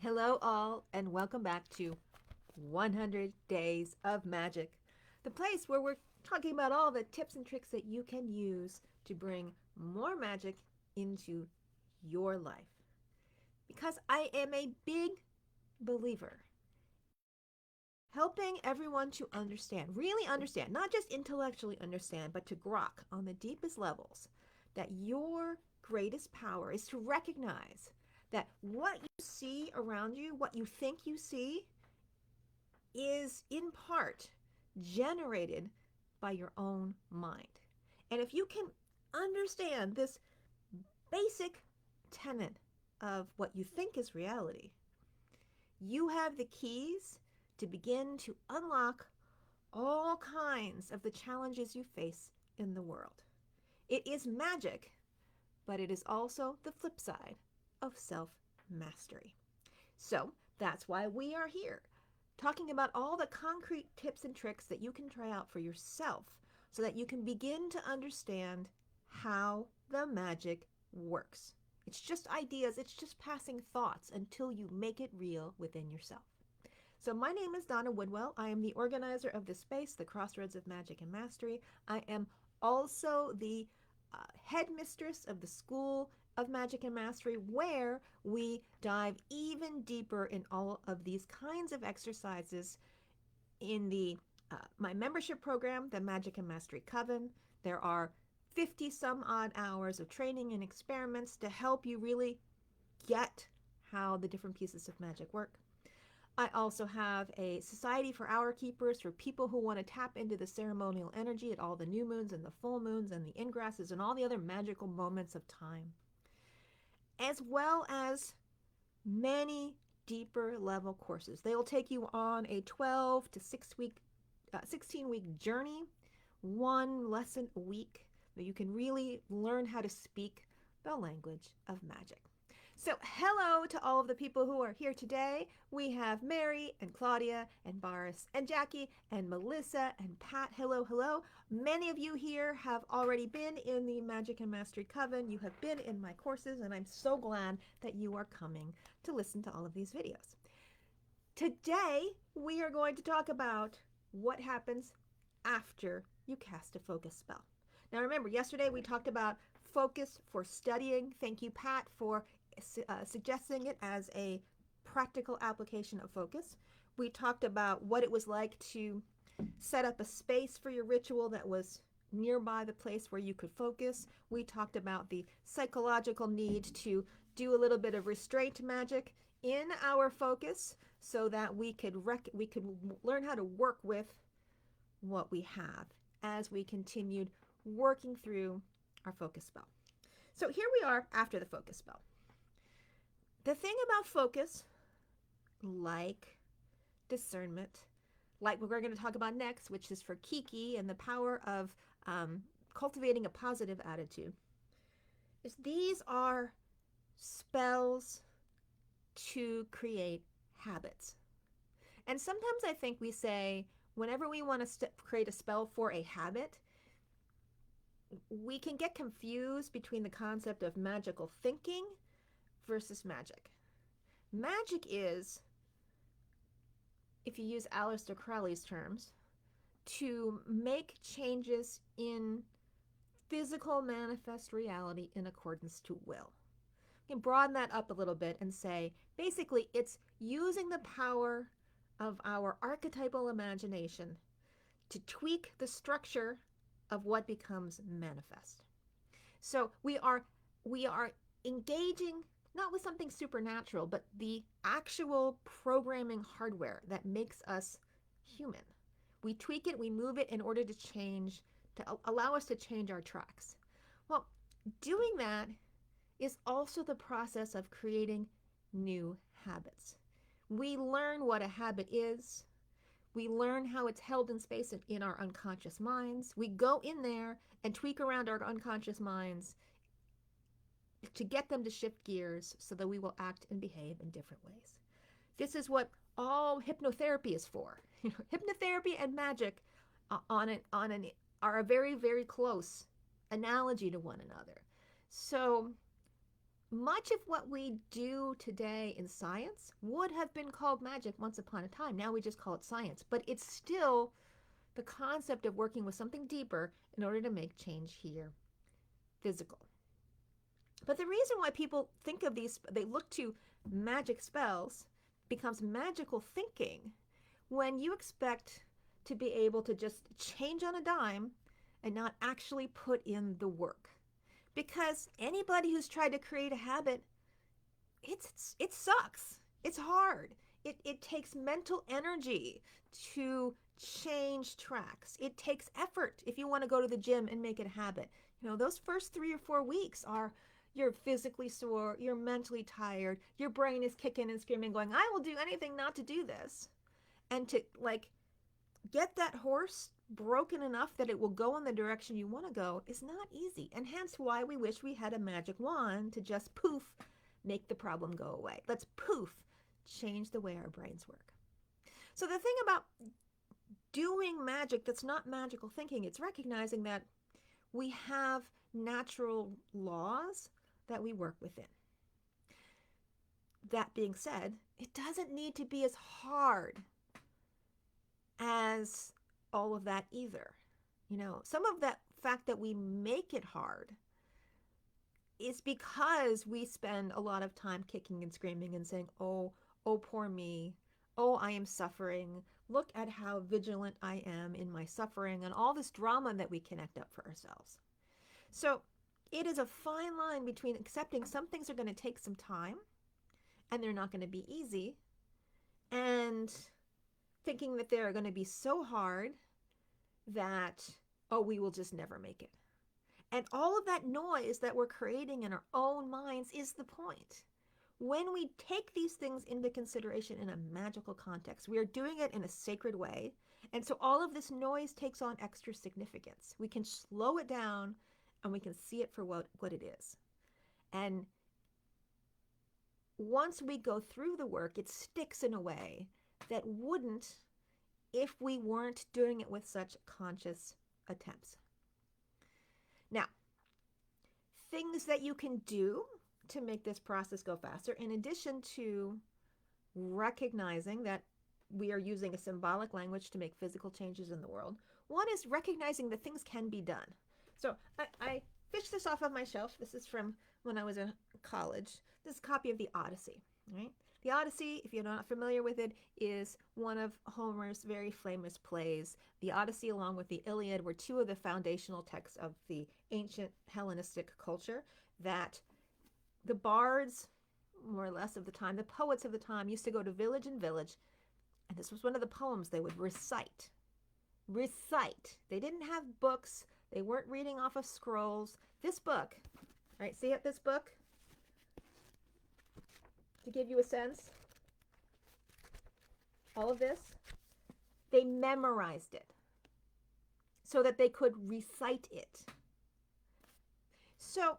Hello, all, and welcome back to 100 Days of Magic, the place where we're talking about all the tips and tricks that you can use to bring more magic into your life. Because I am a big believer helping everyone to understand, really understand, not just intellectually understand, but to grok on the deepest levels that your greatest power is to recognize that what you see around you, what you think you see, is in part generated by your own mind. And if you can understand this basic tenet of what you think is reality, you have the keys to begin to unlock all kinds of the challenges you face in the world. It is magic, but it is also the flip side of self-mastery. So that's why we are here, talking about all the concrete tips and tricks that you can try out for yourself so that you can begin to understand how the magic works. It's just ideas, it's just passing thoughts until you make it real within yourself. So my name is Donna Woodwell. I am the organizer of this space, the Crossroads of Magic and Mastery. I am also the headmistress of the School of Magic and Mastery, where we dive even deeper in all of these kinds of exercises in the my membership program, the Magic and Mastery Coven. There are 50 some odd hours of training and experiments to help you really get how the different pieces of magic work. I also have a society for hour keepers for people who want to tap into the ceremonial energy at all the new moons and the full moons and the ingrasses and all the other magical moments of time, as well as many deeper level courses. They will take you on a 12 to 16-week journey, one lesson a week, that you can really learn how to speak the language of magic. So hello to all of the people who are here today. We have Mary and Claudia and Boris and Jackie and Melissa and Pat. Hello, hello. Many of you here have already been in the Magic and Mastery Coven. You have been in my courses, and I'm so glad that you are coming to listen to all of these videos. Today, we are going to talk about what happens after you cast a focus spell. Now remember, yesterday we talked about focus for studying. Thank you, Pat, for suggesting it as a practical application of focus. We talked about what it was like to set up a space for your ritual that was nearby the place where you could focus. We talked about the psychological need to do a little bit of restraint magic in our focus so that we could learn how to work with what we have as we continued working through our focus spell. So here we are after the focus spell. The thing about focus, like discernment, like what we're going to talk about next, which is for Kiki and the power of cultivating a positive attitude, is these are spells to create habits. And sometimes I think we say, whenever we want to create a spell for a habit, we can get confused between the concept of magical thinking versus magic. Magic is, if you use Aleister Crowley's terms, to make changes in physical manifest reality in accordance to will. You can broaden that up a little bit and say, basically, it's using the power of our archetypal imagination to tweak the structure of what becomes manifest. So we are engaging not with something supernatural, but the actual programming hardware that makes us human. We tweak it, we move it in order to change, to allow us to change our tracks. Well, doing that is also the process of creating new habits. We learn what a habit is. We learn how it's held in space in our unconscious minds. We go in there and tweak around our unconscious minds to get them to shift gears so that we will act and behave in different ways. This is what all hypnotherapy is for. Hypnotherapy and magic are a very, very close analogy to one another. So much of what we do today in science would have been called magic once upon a time. Now we just call it science, but it's still the concept of working with something deeper in order to make change here physical. But the reason why people think of these, they look to magic spells, becomes magical thinking when you expect to be able to just change on a dime and not actually put in the work. Because anybody who's tried to create a habit, it sucks. It's hard. It takes mental energy to change tracks. It takes effort if you want to go to the gym and make it a habit. You know, those first 3 or 4 weeks are, you're physically sore, you're mentally tired, your brain is kicking and screaming, going, I will do anything not to do this. And to like get that horse broken enough that it will go in the direction you want to go is not easy. And hence why we wish we had a magic wand to just poof, make the problem go away. Let's poof, change the way our brains work. So the thing about doing magic that's not magical thinking, it's recognizing that we have natural laws that we work within. That being said, it doesn't need to be as hard as all of that either. You know, some of that fact that we make it hard is because we spend a lot of time kicking and screaming and saying, oh, poor me. Oh, I am suffering. Look at how vigilant I am in my suffering, and all this drama that we connect up for ourselves. So it is a fine line between accepting some things are going to take some time and they're not going to be easy, and thinking that they're going to be so hard that, oh, we will just never make it. And all of that noise that we're creating in our own minds is the point. When we take these things into consideration in a magical context, we are doing it in a sacred way. And so all of this noise takes on extra significance. We can slow it down and we can see it for what it is. And once we go through the work, it sticks in a way that wouldn't if we weren't doing it with such conscious attempts. Now, things that you can do to make this process go faster, in addition to recognizing that we are using a symbolic language to make physical changes in the world, one is recognizing that things can be done. So I fished this off of my shelf. This is from when I was in college. This is a copy of the Odyssey, right? The Odyssey, if you're not familiar with it, is one of Homer's very famous plays. The Odyssey, along with the Iliad, were two of the foundational texts of the ancient Hellenistic culture that the bards, more or less of the time, the poets of the time, used to go to village and village, and this was one of the poems they would recite. Recite. They didn't have books. They weren't reading off of scrolls. This book, right, see it, this book? To give you a sense, all of this, they memorized it so that they could recite it. So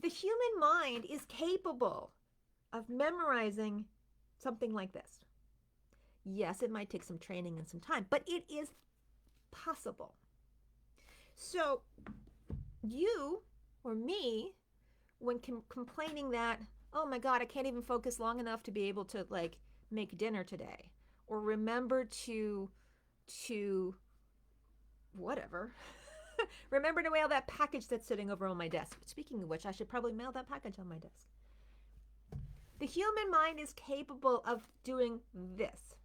the human mind is capable of memorizing something like this. Yes, it might take some training and some time, but it is possible. So you or me, when complaining that, oh my God, I can't even focus long enough to be able to like make dinner today, or remember to whatever, remember to mail that package that's sitting over on my desk. Speaking of which, I should probably mail that package on my desk. The human mind is capable of doing this.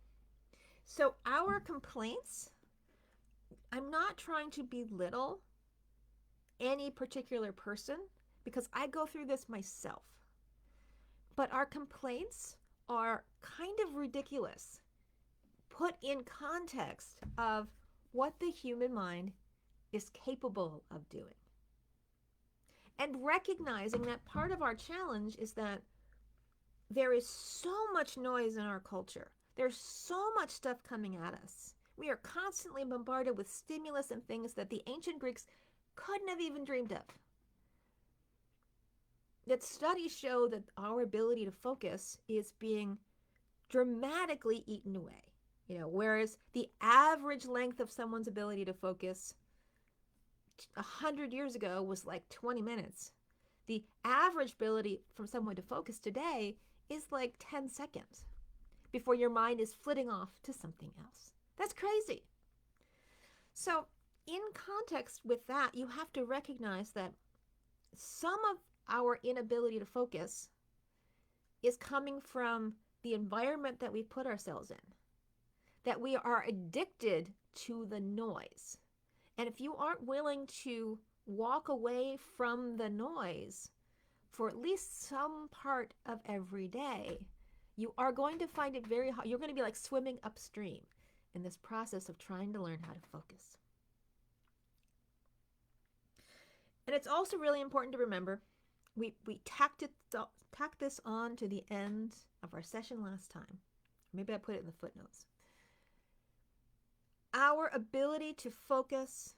So our complaints, I'm not trying to belittle any particular person, because I go through this myself. But our complaints are kind of ridiculous, put in context of what the human mind is capable of doing. And recognizing that part of our challenge is that there is so much noise in our culture. There's so much stuff coming at us. We are constantly bombarded with stimulus and things that the ancient Greeks couldn't have even dreamed of. That studies show that our ability to focus is being dramatically eaten away. You know, whereas the average length of someone's ability to focus 100 years ago was like 20 minutes. The average ability from someone to focus today is like 10 seconds before your mind is flitting off to something else. That's crazy. So, in context with that, you have to recognize that some of our inability to focus is coming from the environment that we put ourselves in, that we are addicted to the noise. And if you aren't willing to walk away from the noise for at least some part of every day, you are going to find it very hard. You're going to be like swimming upstream in this process of trying to learn how to focus. And it's also really important to remember, we tacked this on to the end of our session last time. Maybe I put it in the footnotes. Our ability to focus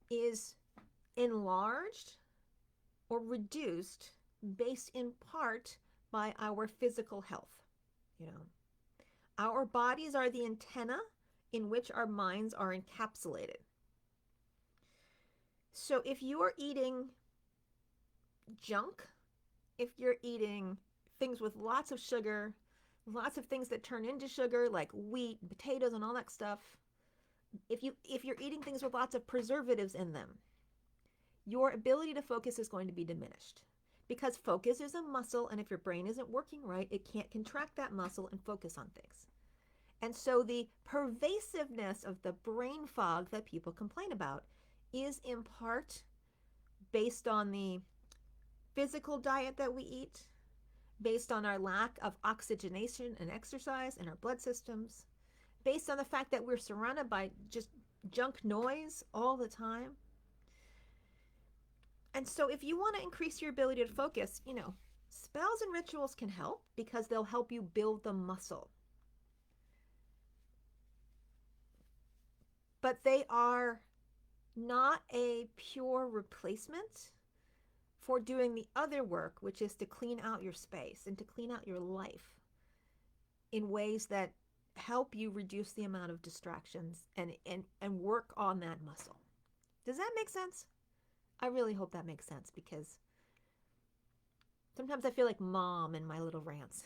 is enlarged or reduced based in part by our physical health. You know, our bodies are the antenna in which our minds are encapsulated. So if you are eating junk, if you're eating things with lots of sugar, lots of things that turn into sugar like wheat, potatoes, and all that stuff, if you're eating things with lots of preservatives in them, your ability to focus is going to be diminished, because focus is a muscle, and if your brain isn't working right, it can't contract that muscle and focus on things. And so the pervasiveness of the brain fog that people complain about is in part based on the physical diet that we eat, based on our lack of oxygenation and exercise in our blood systems, based on the fact that we're surrounded by just junk noise all the time. And so if you want to increase your ability to focus, you know, spells and rituals can help because they'll help you build the muscle. But they are not a pure replacement for doing the other work, which is to clean out your space and to clean out your life in ways that help you reduce the amount of distractions and work on that muscle. Does that make sense? I really hope that makes sense, because sometimes I feel like mom in my little rants.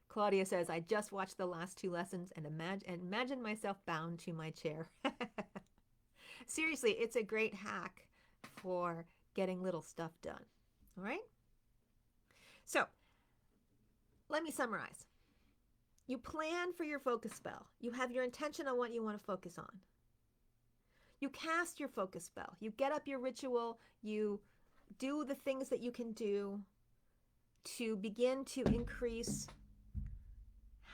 Claudia says, I just watched the last 2 lessons and imagine myself bound to my chair. Seriously, it's a great hack for getting little stuff done. All right? So, let me summarize. You plan for your focus spell. You have your intention on what you want to focus on. You cast your focus spell. You get up your ritual. You do the things that you can do to begin to increase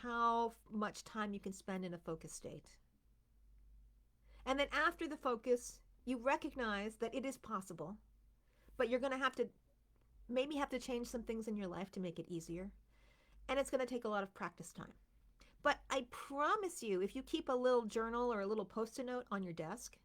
how much time you can spend in a focus state. And then after the focus, you recognize that it is possible, but you're going to have to change some things in your life to make it easier. And it's going to take a lot of practice time. But I promise you, if you keep a little journal or a little post-it note on your desk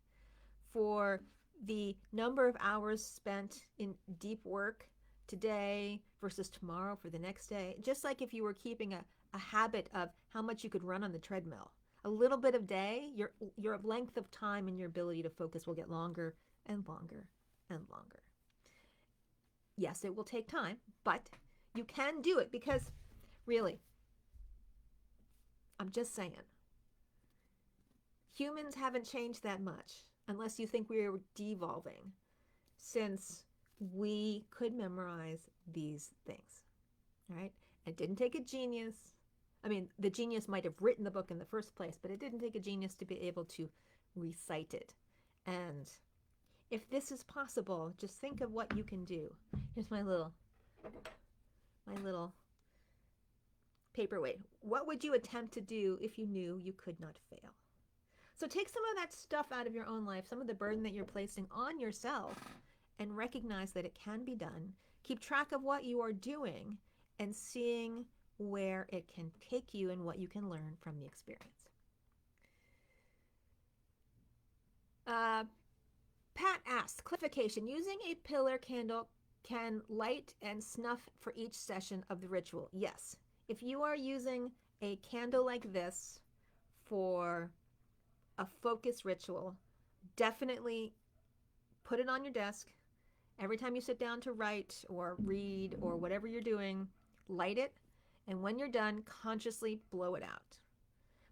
for the number of hours spent in deep work today versus tomorrow for the next day, just like if you were keeping a habit of how much you could run on the treadmill, a little bit of day, your length of time and your ability to focus will get longer and longer and longer. Yes, it will take time, but you can do it, because really, I'm just saying, humans haven't changed that much, unless you think we are devolving, since we could memorize these things, right? It didn't take a genius. I mean, the genius might have written the book in the first place, but it didn't take a genius to be able to recite it. And if this is possible, just think of what you can do. Here's my little paperweight. What would you attempt to do if you knew you could not fail? So take some of that stuff out of your own life, some of the burden that you're placing on yourself, and recognize that it can be done. Keep track of what you are doing and seeing where it can take you and what you can learn from the experience. Pat asks, clarification, using a pillar candle can light and snuff for each session of the ritual? Yes. If you are using a candle like this for a focus ritual, definitely put it on your desk. Every time you sit down to write or read or whatever you're doing, light it. And when you're done, consciously blow it out.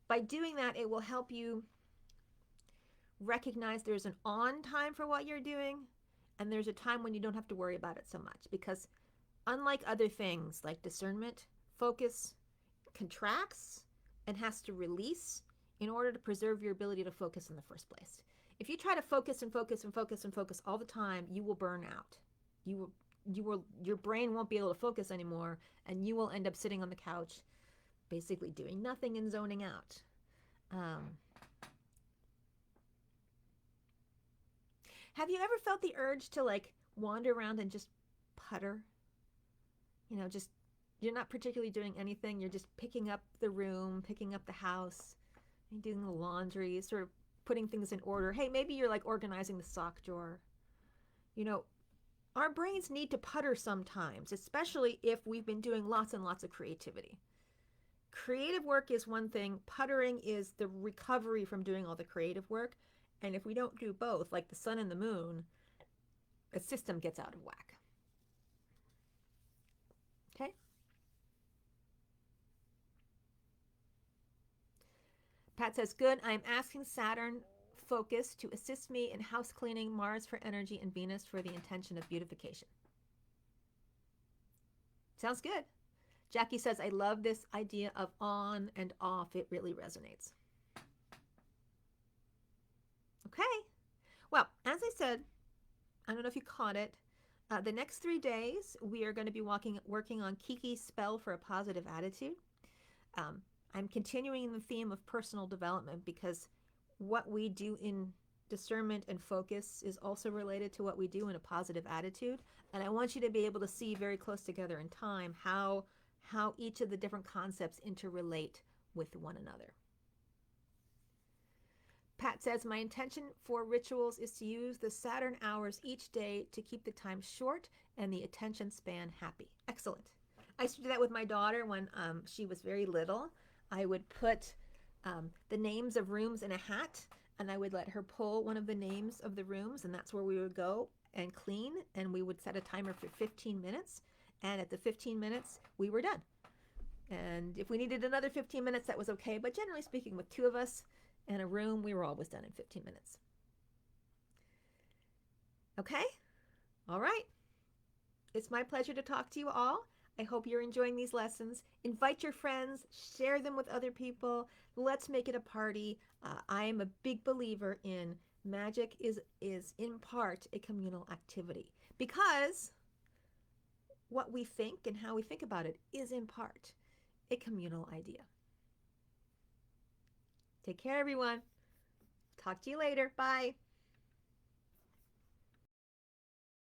By doing that, it will help you recognize there's an on time for what you're doing, and there's a time when you don't have to worry about it so much. Because unlike other things like discernment, focus contracts and has to release in order to preserve your ability to focus in the first place. If you try to focus and focus and focus and focus all the time, you will burn out. Your brain won't be able to focus anymore, and you will end up sitting on the couch, basically doing nothing and zoning out. Have you ever felt the urge to like wander around and just putter? You know, just you're not particularly doing anything. You're just picking up the room, picking up the house, and doing the laundry, sort of putting things in order. Hey, maybe you're like organizing the sock drawer. You know, our brains need to putter sometimes, especially if we've been doing lots and lots of creativity. Creative work is one thing. Puttering is the recovery from doing all the creative work. And if we don't do both, like the sun and the moon, the system gets out of whack. Okay? Pat says, good. I'm asking Saturn focus to assist me in house cleaning, Mars for energy, and Venus for the intention of beautification. Sounds good. Jackie says, I love this idea of on and off. It really resonates. Okay. Well, as I said, I don't know if you caught it. The next 3 days, we are going to be working on Kiki's spell for a positive attitude. I'm continuing the theme of personal development because what we do in discernment and focus is also related to what we do in a positive attitude. And I want you to be able to see very close together in time how each of the different concepts interrelate with one another. Pat says, my intention for rituals is to use the Saturn hours each day to keep the time short and the attention span happy. Excellent. I used to do that with my daughter when she was very little. I would put the names of rooms in a hat, and I would let her pull one of the names of the rooms, and that's where we would go and clean, and we would set a timer for 15 minutes, and at the 15 minutes, we were done. And if we needed another 15 minutes, that was okay, but generally speaking, with 2 of us and a room, we were always done in 15 minutes. Okay? All right. It's my pleasure to talk to you all. I hope you're enjoying these lessons. Invite your friends, share them with other people. Let's make it a party. I am a big believer in magic is in part a communal activity because what we think and how we think about it is in part a communal idea. Take care, everyone. Talk to you later. Bye.